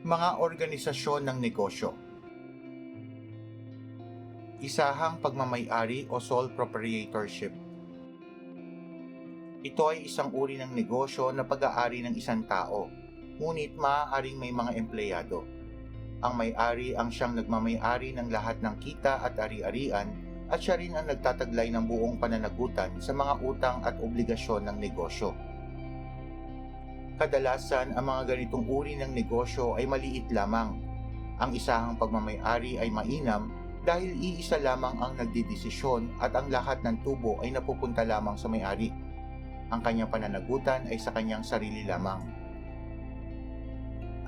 Mga organisasyon ng negosyo. Isahang pagmamay-ari o sole proprietorship. Ito ay isang uri ng negosyo na pag-aari ng isang tao, ngunit maaaring may mga empleyado. Ang may-ari ang siyang nagmamay-ari ng lahat ng kita at ari-arian at siya rin ang nagtataglay ng buong pananagutan sa mga utang at obligasyon ng negosyo. Kadalasan, ang mga ganitong uri ng negosyo ay maliit lamang. Ang isahang pagmamay-ari ay mainam dahil iisa lamang ang nagdidesisyon at ang lahat ng tubo ay napupunta lamang sa may-ari. Ang kanyang pananagutan ay sa kanyang sarili lamang.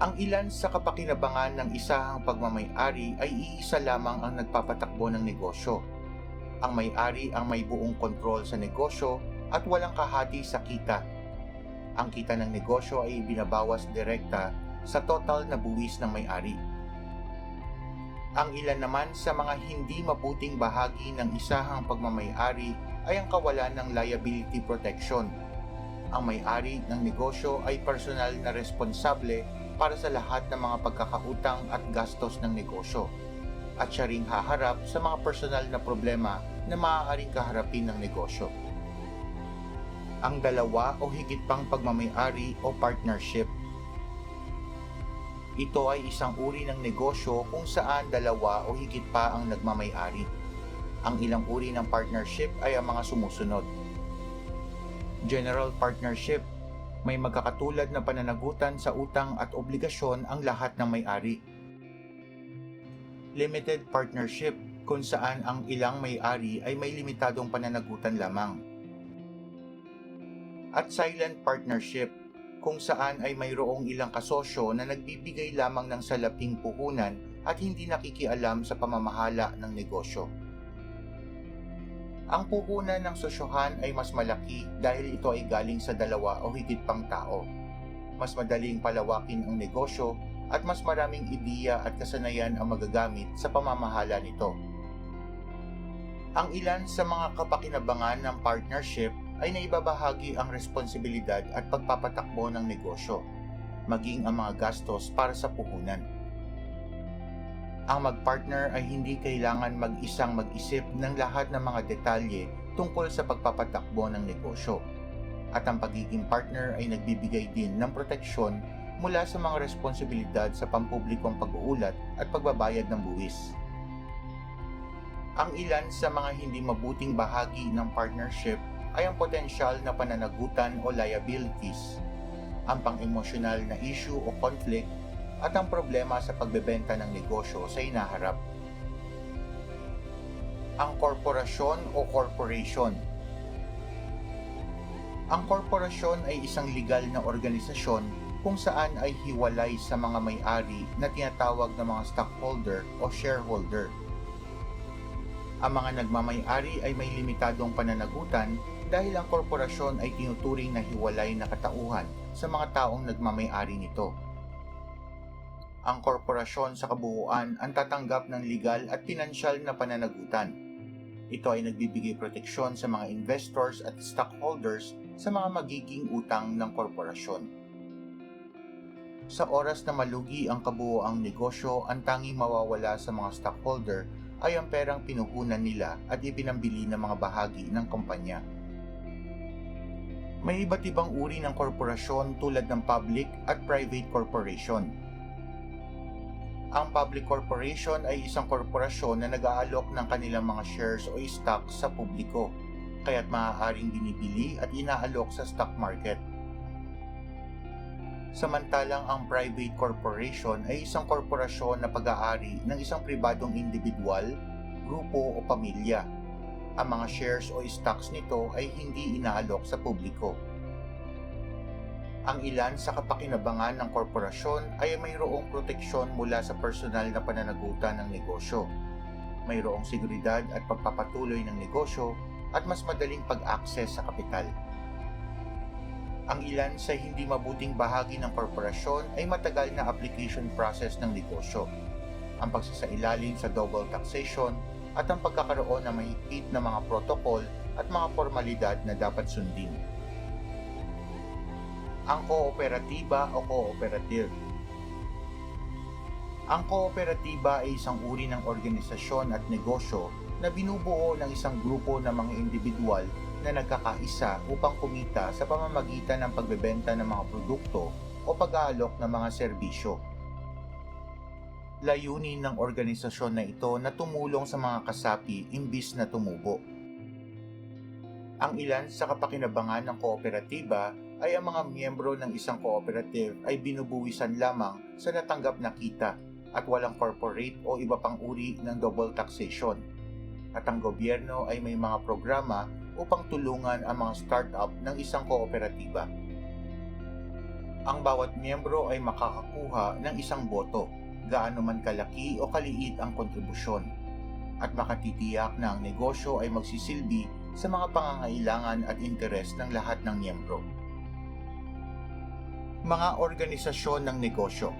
Ang ilan sa kapakinabangan ng isahang pagmamay-ari ay iisa lamang ang nagpapatakbo ng negosyo. Ang may-ari ang may buong kontrol sa negosyo at walang kahati sa kita. Ang kita ng negosyo ay binabawas direkta sa total na buwis ng may-ari. Ang ilan naman sa mga hindi mabuting bahagi ng isahang pagmamay-ari ay ang kawalan ng liability protection. Ang may-ari ng negosyo ay personal na responsable para sa lahat ng mga pagkakautang at gastos ng negosyo, at siya ring haharap sa mga personal na problema na maaaring kaharapin ng negosyo. Ang dalawa o higit pang pagmamay-ari o partnership. Ito ay isang uri ng negosyo kung saan dalawa o higit pa ang nagmamay-ari. Ang ilang uri ng partnership ay ang mga sumusunod. General partnership. May magkakatulad na pananagutan sa utang at obligasyon ang lahat ng may-ari. Limited partnership, kung saan ang ilang may-ari ay may limitadong pananagutan lamang. At silent partnership, kung saan ay mayroong ilang kasosyo na nagbibigay lamang ng salaping puhunan at hindi nakikialam sa pamamahala ng negosyo. Ang puhunan ng sosyohan ay mas malaki dahil ito ay galing sa dalawa o higit pang tao. Mas madaling palawakin ang negosyo at mas maraming ideya at kasanayan ang magagamit sa pamamahala nito. Ang ilan sa mga kapakinabangan ng partnership ay naibabahagi ang responsibilidad at pagpapatakbo ng negosyo, maging ang mga gastos para sa puhunan. Ang mag-partner ay hindi kailangan mag-isang mag-isip ng lahat ng mga detalye tungkol sa pagpapatakbo ng negosyo. At ang pagiging partner ay nagbibigay din ng proteksyon mula sa mga responsibilidad sa pampublikong pag-uulat at pagbabayad ng buwis. Ang ilan sa mga hindi mabuting bahagi ng partnership ay ang potensyal na pananagutan o liabilities, ang pang-emosyonal na issue o conflict, at ang problema sa pagbebenta ng negosyo sa hinaharap. Ang korporasyon o corporation. Ang korporasyon ay isang legal na organisasyon kung saan ay hiwalay sa mga may-ari na tinatawag na mga stockholder o shareholder. Ang mga nagmamay-ari ay may limitadong pananagutan dahil ang korporasyon ay tinuturing na hiwalay na katauhan sa mga taong nagmamay-ari nito. Ang korporasyon sa kabuuan ang tatanggap ng legal at pinansyal na pananagutan. Ito ay nagbibigay proteksyon sa mga investors at stockholders sa mga magiging utang ng korporasyon. Sa oras na malugi ang kabuuang negosyo, ang tanging mawawala sa mga stockholder ay ang perang pinuhunan nila at ipinambili ng mga bahagi ng kumpanya. May iba't ibang uri ng korporasyon tulad ng public at private corporation. Ang public corporation ay isang korporasyon na nag-aalok ng kanilang mga shares o stocks sa publiko, kaya't maaaring binibili at inaalok sa stock market. Samantalang ang private corporation ay isang korporasyon na pag-aari ng isang pribadong individual, grupo o pamilya. Ang mga shares o stocks nito ay hindi inaalok sa publiko. Ang ilan sa kapakinabangan ng korporasyon ay mayroong proteksyon mula sa personal na pananagutan ng negosyo. Mayroong seguridad at pagpapatuloy ng negosyo at mas madaling pag-access sa kapital. Ang ilan sa hindi mabuting bahagi ng korporasyon ay matagal na application process ng negosyo, ang pagsasailalim sa double taxation at ang pagkakaroon ng mahigpit na mga protokol at mga formalidad na dapat sundin. Ang kooperatiba o cooperative. Ang kooperatiba ay isang uri ng organisasyon at negosyo na binubuo ng isang grupo ng mga individual na nagkakaisa upang kumita sa pamamagitan ng pagbebenta ng mga produkto o pag-aalok ng mga serbisyo. Layunin ng organisasyon na ito na tumulong sa mga kasapi imbis na tumubo. Ang ilan sa kapakinabangan ng kooperatiba ay ang mga miyembro ng isang cooperative ay binubuwisan lamang sa natanggap na kita at walang corporate o iba pang uri ng double taxation. At ang gobyerno ay may mga programa upang tulungan ang mga startup ng isang kooperatiba. Ang bawat miyembro ay makakakuha ng isang boto, gaano man kalaki o kaliit ang kontribusyon, at makatitiyak na ang negosyo ay magsisilbi sa mga pangangailangan at interes ng lahat ng miyembro. Mga organisasyon ng negosyo.